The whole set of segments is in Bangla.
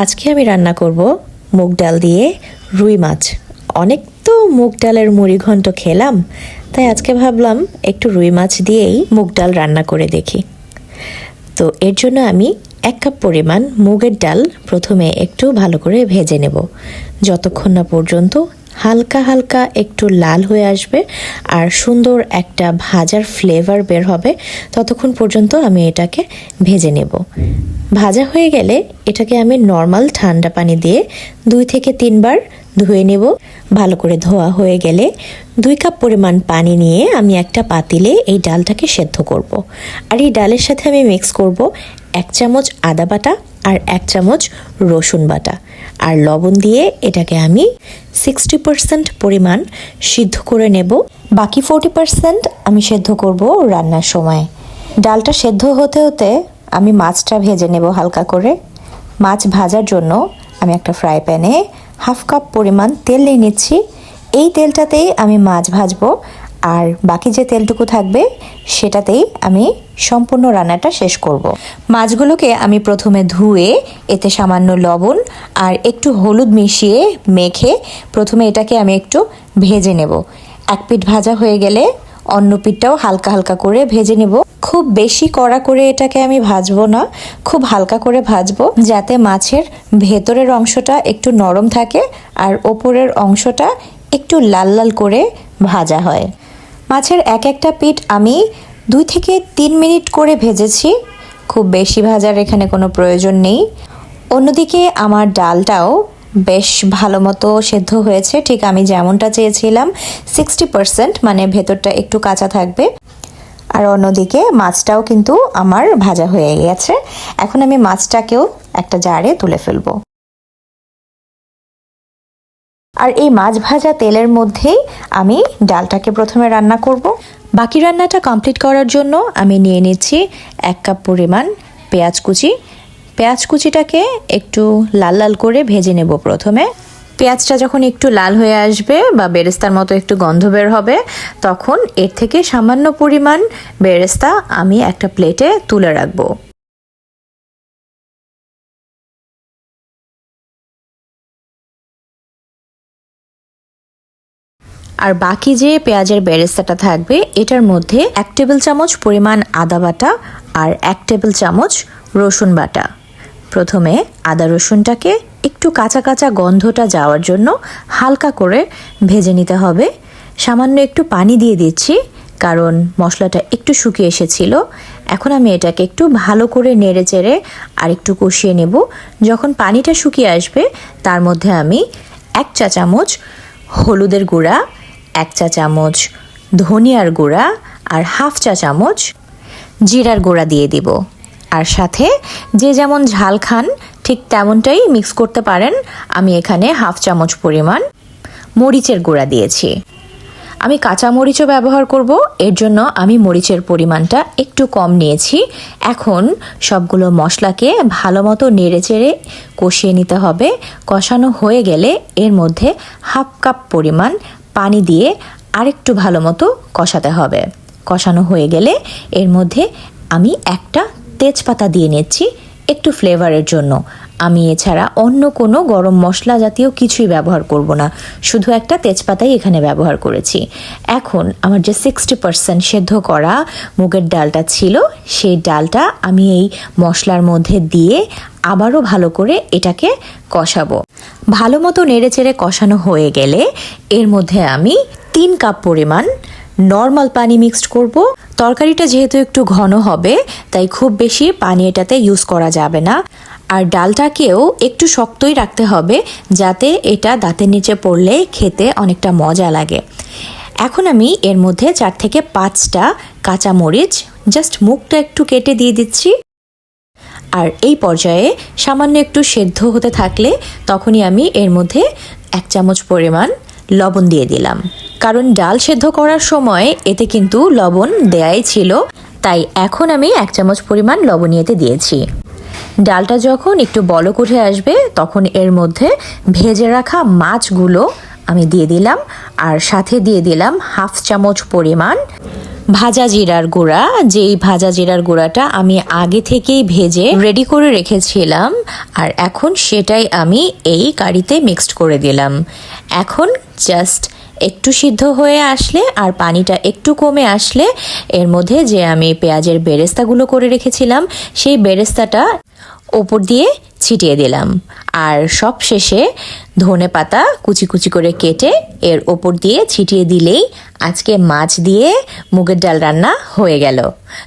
আজকে আমি রান্না করব মুগ ডাল দিয়ে রুই মাছ। অনেক তো মুগ ডালের মুড়ি ঘন্ট খেলাম, তাই আজকে ভাবলাম একটু রুই মাছ দিয়েই মুগ ডাল রান্না করে দেখি। তো এর জন্য আমি 1 কাপ পরিমাণ মুগের ডাল প্রথমে একটু ভালো করে ভেজে নেব, যতক্ষণ না পর্যন্ত হালকা হালকা একটু লাল হয়ে আসবে আর সুন্দর একটা ভাজার ফ্লেভার বের হবে, ততক্ষণ পর্যন্ত আমি এটাকে ভেজে নেব। ভাজা হয়ে গেলে এটাকে আমি নর্মাল ঠান্ডা পানি দিয়ে 2 থেকে 3 বার ধুয়ে নেব। ভালো করে ধোয়া হয়ে গেলে 2 কাপ পরিমাণ পানি নিয়ে আমি একটা পাতিলে এই ডালটাকে সেদ্ধ করব। আর এই ডালের সাথে আমি মিক্স করব 1 চামচ আদা বাটা আর 1 চামচ রসুন বাটা আর লবণ দিয়ে এটাকে আমি 60% পরিমাণ সিদ্ধ করে নেব। বাকি 40% আমি সেদ্ধ করব রান্নার সময়। ডালটা সেদ্ধ হতে হতে আমি মাছটা ভেজে নেব হালকা করে। মাছ ভাজার জন্য আমি একটা ফ্রাই প্যানে 1/2 কাপ পরিমাণ তেল নিয়ে নিচ্ছি। এই তেলটাতেই আমি মাছ ভাজবো আর বাকি যে তেলটুকু থাকবে সেটাতেই আমি সম্পূর্ণ রান্নাটা শেষ করব। মাছগুলোকে আমি প্রথমে ধুয়ে এতে সামান্য লবণ আর একটু হলুদ মিশিয়ে মেখে প্রথমে এটাকে আমি একটু ভেজে নেব। এক পিঠ ভাজা হয়ে গেলে অন্য পিঠটাও হালকা হালকা করে ভেজে নেব। খুব বেশি কড়া করে এটাকে আমি ভাজবো না, খুব হালকা করে ভাজবো, যাতে মাছের ভেতরের অংশটা একটু নরম থাকে আর ওপরের অংশটা একটু লাল লাল করে ভাজা হয়। মাছের এক একটা পিঠ আমি 2 থেকে 3 মিনিট করে ভেজেছি, খুব বেশি ভাজার এখানে কোনো প্রয়োজন নেই। অন্যদিকে আমার ডালটাও বেশ ভালো মতো সেদ্ধ হয়েছে, ঠিক আমি যেমনটা চেয়েছিলাম। 60% মানে ভেতরটা একটু কাঁচা থাকবে। আর অন্যদিকে মাছটাও কিন্তু আমার ভাজা হয়ে গেছে। এখন আমি মাছটাকেও একটা জারে তুলে ফেলবো। আর এই মাছ ভাজা তেলের মধ্যেই আমি ডালটাকে প্রথমে রান্না করব। বাকি রান্নাটা কমপ্লিট করার জন্য আমি নিয়ে নিচ্ছি 1 কাপ পরিমাণ পেঁয়াজ কুচি। পেঁয়াজ কুচিটাকে একটু লাল লাল করে ভেজে নেব প্রথমে। পেঁয়াজটা যখন একটু লাল হয়ে আসবে বা বেরেস্তার মতো একটু গন্ধ বের হবে, তখন এর থেকে সামান্য পরিমাণ বেরেস্তা আমি একটা প্লেটে তুলে রাখবো। আর বাকি যে পেঁয়াজের বেরেস্তাটা থাকবে এটার মধ্যে 1 টেবিল চামচ পরিমাণ আদা বাটা আর 1 টেবিল চামচ রসুন বাটা। প্রথমে আদা রসুনটাকে একটু কাঁচা কাঁচা গন্ধটা যাওয়ার জন্য হালকা করে ভেজে নিতে হবে। সামান্য একটু পানি দিয়ে দিচ্ছি, কারণ মশলাটা একটু শুকিয়ে এসেছিল। এখন আমি এটাকে একটু ভালো করে নেড়ে চেড়ে আর একটু কষিয়ে নেব। যখন পানিটা শুকিয়ে আসবে তার মধ্যে আমি 1 চা চামচ হলুদের গুঁড়া, 1 চা চামচ ধনিয়ার গুঁড়া আর 1/2 চা চামচ জিরার গুঁড়া দিয়ে দিব। আর সাথে যে যেমন ঝাল খান ঠিক তেমনটাই মিক্স করতে পারেন। আমি এখানে 1/2 চামচ পরিমাণ মরিচের গুঁড়া দিয়েছি। আমি কাঁচা মরিচও ব্যবহার করব, এর জন্য আমি মরিচের পরিমাণটা একটু কম নিয়েছি। এখন সবগুলো মশলাকে ভালো মতো নেড়ে চেড়ে কষিয়ে নিতে হবে। কষানো হয়ে গেলে এর মধ্যে 1/2 কাপ পরিমাণ পানি দিয়ে আরেকটু ভালো মতো কষাতে হবে। কষানো হয়ে গেলে এর মধ্যে আমি একটা তেজপাতা দিয়ে নিচ্ছি একটু ফ্লেভারের জন্য। আমি এছাড়া অন্য কোনো গরম মশলা জাতীয় কিছুই ব্যবহার করব না, শুধু একটা তেজপাতাই এখানে ব্যবহার করেছি। এখন আমার যে 60% সেদ্ধ করা মুগের ডালটা ছিল সেই ডালটা আমি এই মশলার মধ্যে দিয়ে আবারও ভালো করে এটাকে কষাবো। ভালো মতো নেড়েচেড়ে কষানো হয়ে গেলে এর মধ্যে আমি 3 কাপ পরিমাণ নর্মাল পানি মিক্সড করব। তরকারিটা যেহেতু একটু ঘন হবে তাই খুব বেশি পানি এটাতে ইউজ করা যাবে না। আর ডালটাকেও একটু শক্তই রাখতে হবে, যাতে এটা দাঁতের নিচে পড়লে খেতে অনেকটা মজা লাগে। এখন আমি এর মধ্যে 4 থেকে 5টা কাঁচামরিচ জাস্ট মুখটা একটু কেটে দিয়ে দিচ্ছি। আর এই পর্যায়ে সামান্য একটু সেদ্ধ হতে থাকলে তখনই আমি এর মধ্যে 1 চামচ পরিমাণ লবণ দিয়ে দিলাম, কারণ ডাল সেদ্ধ করার সময় এতে কিন্তু লবণ দেয়াই ছিল, তাই এখন আমি 1 চামচ পরিমাণ লবণ এতে দিয়েছি। ডালটা যখন একটু বলক উঠে আসবে তখন এর মধ্যে ভেজে রাখা মাছগুলো আমি দিয়ে দিলাম আর সাথে দিয়ে দিলাম 1/2 চামচ পরিমাণ ভাজা জিরার গুঁড়া, যেই ভাজা জিরার গুঁড়াটা আমি আগে থেকেই ভেজে রেডি করে রেখেছিলাম, আর এখন সেটাই আমি এই কারিতে মিক্সড করে দিলাম। এখন জাস্ট একটু সিদ্ধ হয়ে আসলে আর পানিটা একটু কমে আসলে এর মধ্যে যে আমি পেঁয়াজের বেরেস্তাগুলো করে রেখেছিলাম সেই বেরেস্তাটা ওপর দিয়ে ছিটিয়ে দিলাম, আর সব শেষে ধনে পাতা কুচি কুচি করে কেটে এর ওপর দিয়ে ছিটিয়ে দিলেই আজকে মাছ দিয়ে মুগের ডাল রান্না হয়ে গেল।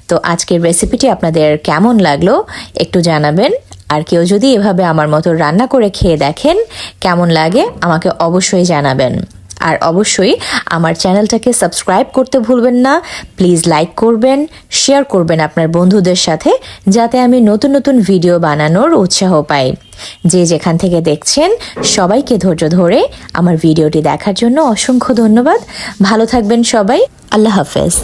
তো আজকের রেসিপিটি আপনাদের কেমন লাগলো একটু জানাবেন, আর কেউ যদি এভাবে আমার মতো রান্না করে খেয়ে দেখেন কেমন লাগে আমাকে অবশ্যই জানাবেন। আর অবশ্যই আমার চ্যানেলটাকে সাবস্ক্রাইব করতে ভুলবেন না। প্লিজ লাইক করবেন, শেয়ার করবেন আপনার বন্ধুদের সাথে, যাতে আমি নতুন নতুন ভিডিও বানানোর উৎসাহ পাই। যে যেখান থেকে দেখছেন সবাইকে ধৈর্য ধরে আমার ভিডিওটি দেখার জন্য অসংখ্য ধন্যবাদ। ভালো থাকবেন সবাই। আল্লাহ হাফেজ।